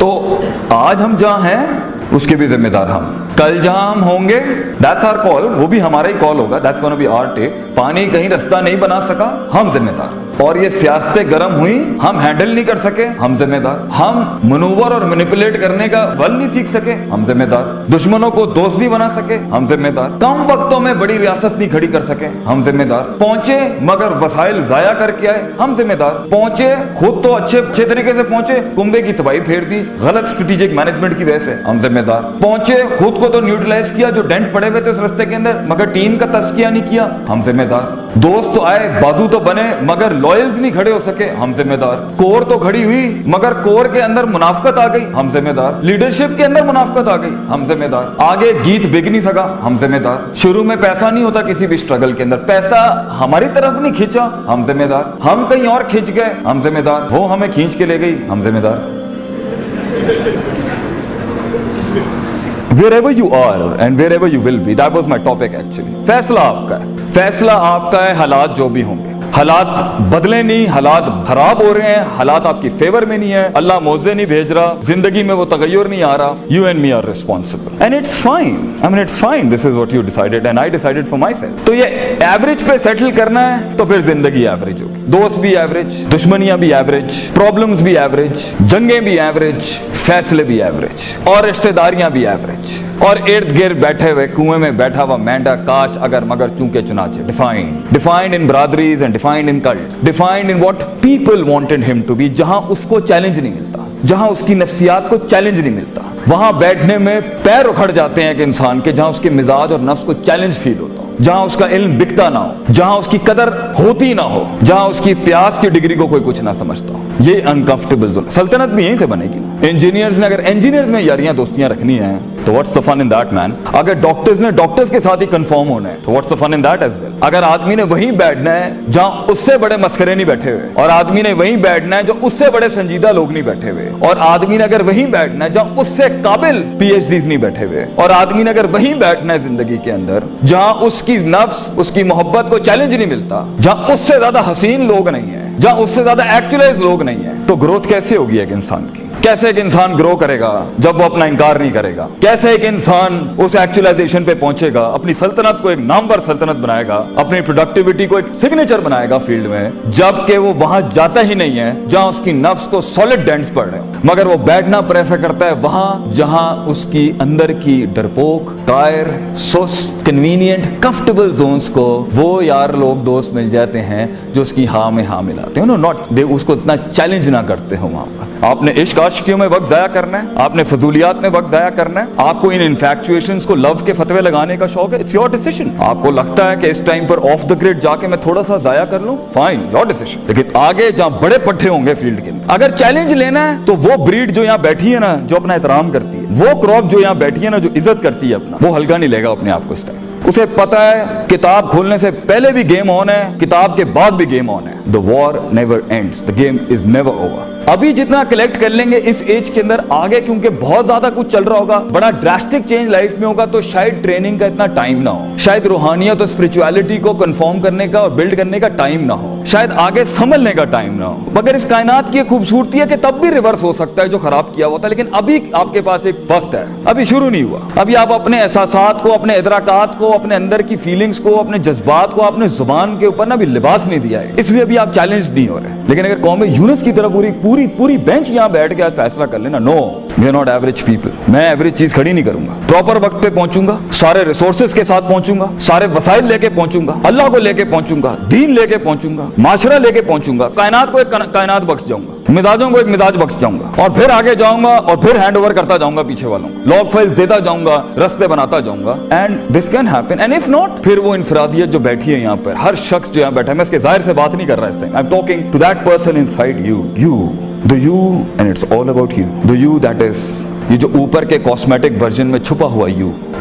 تو آج ہم جہاں ہیں اس کے بھی ذمہ دار ہم, کل جہاں ہم ہوں گے that's our call, وہ بھی ہمارا ہی کال ہوگا, that's gonna be our take. پانی کہیں رستہ نہیں بنا سکا, ہم ذمہ دار. اور یہ سیاستیں گرم ہوئی, ہم ہینڈل نہیں کر سکے, ہم ذمہ دار. ہم منور اور مینیپولیٹ کرنے کا ول نہیں سیکھ سکے, ہم ذمہ دار. دشمنوں کو دوست نہیں بنا سکے, ہم ذمہ دار. کم وقتوں میں بڑی ریاست نہیں کھڑی کر سکے, ہم ذمہ دار. پہنچے مگر وسائل ضائع کر کے آئے, ہم ذمہ دار. پہنچے خود تو اچھے طریقے سے پہنچے, کنبے کی تباہی پھیر دی غلط اسٹریٹجک مینجمنٹ کی وجہ سے, ہم ذمہ دار. پہنچے خود کو تو نیوٹرلائز کیا جو ڈینٹ پڑے ہوئے تھے اس رستے کے اندر, مگر ٹیم کا تزکیہ نہیں کیا, ہم ذمہ دار. دوست تو آئے, بازو تو بنے, مگر لوئلز نہیں کھڑے ہو سکے, ہم ذمہ دار. کور تو کھڑی ہوئی مگر کور کے اندر منافقت آ گئی, ہم ذمہ دار. لیڈرشپ کے اندر منافقت آ گئی, ہم ذمہ دار. آگے گیت بک نہیں سکا, ہم ذمہ دار. شروع میں پیسہ نہیں ہوتا کسی بھی اسٹرگل کے اندر, پیسہ ہماری طرف نہیں کھینچا, ہم ذمہ دار. ہم کہیں اور کھینچ گئے, ہم ذمہ دار. وہ ہمیں کھینچ کے لے گئی, ہم ذمہ دار. Wherever you are and wherever you will be, that was my topic actually. فیصلہ آپ کا ہے, فیصلہ آپ کا ہے. حالات جو بھی ہوں گے, حالات بدلے نہیں, حالات خراب ہو رہے ہیں, حالات آپ کی فیور میں نہیں ہے, اللہ موزے نہیں بھیج رہا, زندگی میں وہ تغیر نہیں آ رہا. You and me are responsible and it's fine. I mean it's fine. This is what you decided and I decided for myself. تو یہ ایوریج پہ سیٹل کرنا ہے تو پھر زندگی ایوریج ہوگی. دوست بھی ایوریج, دشمنیاں بھی ایوریج, پرابلمز بھی ایوریج, جنگیں بھی ایوریج, فیصلے بھی ایوریج, اور رشتہ داریاں بھی ایوریج, اور ارد گرد بیٹھے ہوئے کنویں میں بیٹھا ہوا مینڈا کاش اگر مگر چونکے چنانچہ. ڈیفائنڈ ان برادریز and defined in cults, defined in what people wanted ہم ٹو بی. جہاں اس کو چیلنج نہیں ملتا, جہاں اس کی نفسیات کو چیلنج نہیں ملتا, وہاں بیٹھنے میں پیر اکھڑ جاتے ہیں کہ انسان کے. جہاں اس کے مزاج اور نفس کو چیلنج فیل ہوتا ہو, جہاں اس کا علم بکتا نہ ہو, جہاں اس کی قدر ہوتی نہ ہو, جہاں اس کی پیاس کی ڈگری کو کوئی کچھ نہ سمجھتا ہو. یہ انکمفرٹیبل زون. سلطنت بھی یہیں سے بنے گی. انجینئرز نے اگر انجینئرز میں یاریاں دوستیاں رکھنی ہیں تو what's the fun in that man. اگر ڈاکٹرز نے ڈاکٹرز کے ساتھ ہی کنفارم ہونا ہے تو what's the fun in that as well. اگر آدمی نے وہیں بیٹھنا ہے جہاں اس سے بڑے مسخرے نہیں بیٹھے ہوئے, اور آدمی نے وہیں بیٹھنا ہے جو اس سے بڑے سنجیدہ لوگ نہیں بیٹھے ہوئے, اور آدمی نے اگر وہیں بیٹھنا ہے جہاں اس سے قابل پی ایچ ڈیز نہیں بیٹھے ہوئے, اور آدمی نے اگر وہیں بیٹھنا ہے زندگی کے اندر جہاں اس کی نفس اس کی محبت کو چیلنج نہیں ملتا, جہاں اس سے زیادہ حسین لوگ نہیں ہیں, جہاں اس سے زیادہ ایکچولائز لوگ نہیں ہیں, تو گروتھ کیسے ہوگی ایک انسان کی؟ کیسے ایک انسان گرو کرے گا جب وہ اپنا انکار نہیں کرے گا؟ کیسے ایک انسان اس ایکچولائزیشن پہ پہنچے گا, اپنی سلطنت کو ایک نامور سلطنت بنائے گا, اپنی پروڈکٹیوٹی کو ایک سگنیچر بنائے گا فیلڈ میں, جبکہ وہ وہاں جاتا ہی نہیں ہے جہاں اس کی نفس کو سالڈ ڈینٹس پڑ رہے ہوں, مگر وہ بیٹھنا پریفر کرتا ہے وہاں جہاں اس کی اندر کی ڈرپوک, قائر, سست, کنوینئنٹ, کمفرٹیبل زونز کو وہ یار لوگ دوست مل جاتے ہیں جو اس کی ہاں میں ہاں ملاتے ہیں. ناٹ دے اس کو اتنا چیلنج نہ کرتے ہو. وہاں پر آپ نے عشق عاشقیوں میں وقت ضائع کرنا ہے, آپ نے فضولیات میں وقت ضائع کرنا ہے, آپ کو ان انفیکچویشنز کو لو کے فتوے لگانے کا شوق ہے, اٹس یور ڈیسیژن. آپ کو لگتا ہے کہ اس ٹائم پر آف دا گریڈ جا کے میں تھوڑا سا ضائع کر لوں, فائن, یور ڈیسیژن. لیکن آگے جہاں بڑے پٹھے ہوں گے فیلڈ کے اندر, اگر چیلنج لینا ہے تو وہ بریڈ جو یہاں بیٹھی ہے نا, جو اپنا احترام کرتی ہے, وہ کراپ جو یہاں بیٹھی ہے نا, جو عزت کرتی ہے اپنا, وہ ہلکا نہیں لے گا اپنے آپ کو اس ٹائم. اسے پتا ہے کتاب کھولنے سے پہلے بھی گیم آن ہے, کتاب کے بعد بھی گیم آن ہے. The war never ends. The game is never over. ابھی جتنا کلیکٹ کر لیں گے اس ایج کے اندر, آگے کیونکہ بہت زیادہ کچھ چل رہا ہوگا, بڑا ڈراسٹک چینج لائف میں ہوگا, تو شاید ٹریننگ کا اتنا ٹائم نہ ہو, شاید روحانیت اور اسپرچویلٹی کو کنفارم کرنے کا اور بلڈ کرنے کا ٹائم نہ ہو, شاید آگے سنبھلنے کا ٹائم نہ ہو. مگر اس کائنات کی خوبصورتی ہے کہ تب بھی ریورس ہو سکتا ہے جو خراب کیا ہوتا ہے, لیکن ابھی آپ کے پاس ایک وقت ہے, ابھی شروع نہیں ہوا. ابھی آپ اپنے احساسات کو, اپنے ادراکات کو, اپنے اندر کی فیلنگز کو, اپنے جذبات کو, اپنے زبان کے اوپر نا بھی لباس نہیں دیا ہے, اس لیے ابھی آپ چیلنج نہیں ہو رہے. لیکن اگر قوم یونس کی طرح پوری بینچ یہاں بیٹھ کے آج فیصلہ کر لینا, no we are not average people, میں ایوریج چیز کھڑی نہیں کروں گا, پراپر وقت پہ پہنچوں گا, سارے ریسورسز کے ساتھ پہنچوں گا, سارے وسائل لے کے پہنچوں گا, اللہ کو لے کے پہنچوں گا, دین لے کے پہنچوں گا, معاشرہ لے کے پہنچوں گا, کائنات کو ایک کائنات بخش جاؤں گا, مزاجوں کو ایک مزاج بخش جاؤں گا, اور پھر آگے جاؤں گا, اور پھر ہینڈ اوور کرتا جاؤں گا پیچھے والوں کو, لاگ فائلز دیتا جاؤں گا, رستے بناتا جاؤں گا. And this can happen. And if not, پھر وہ انفرادیت جو بیٹھی ہے یہاں پر, ہر شخص جو یہاں بیٹھا ہے, میں اس کے ظاہر سے بات نہیں کر رہا اس time, I am talking to that person inside you, the you, and it's all about you, the you that is, یہ جو اوپر کے کاسمیٹک ورژن میں چھپا ہوا you,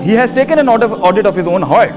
he has taken an audit of his own heart।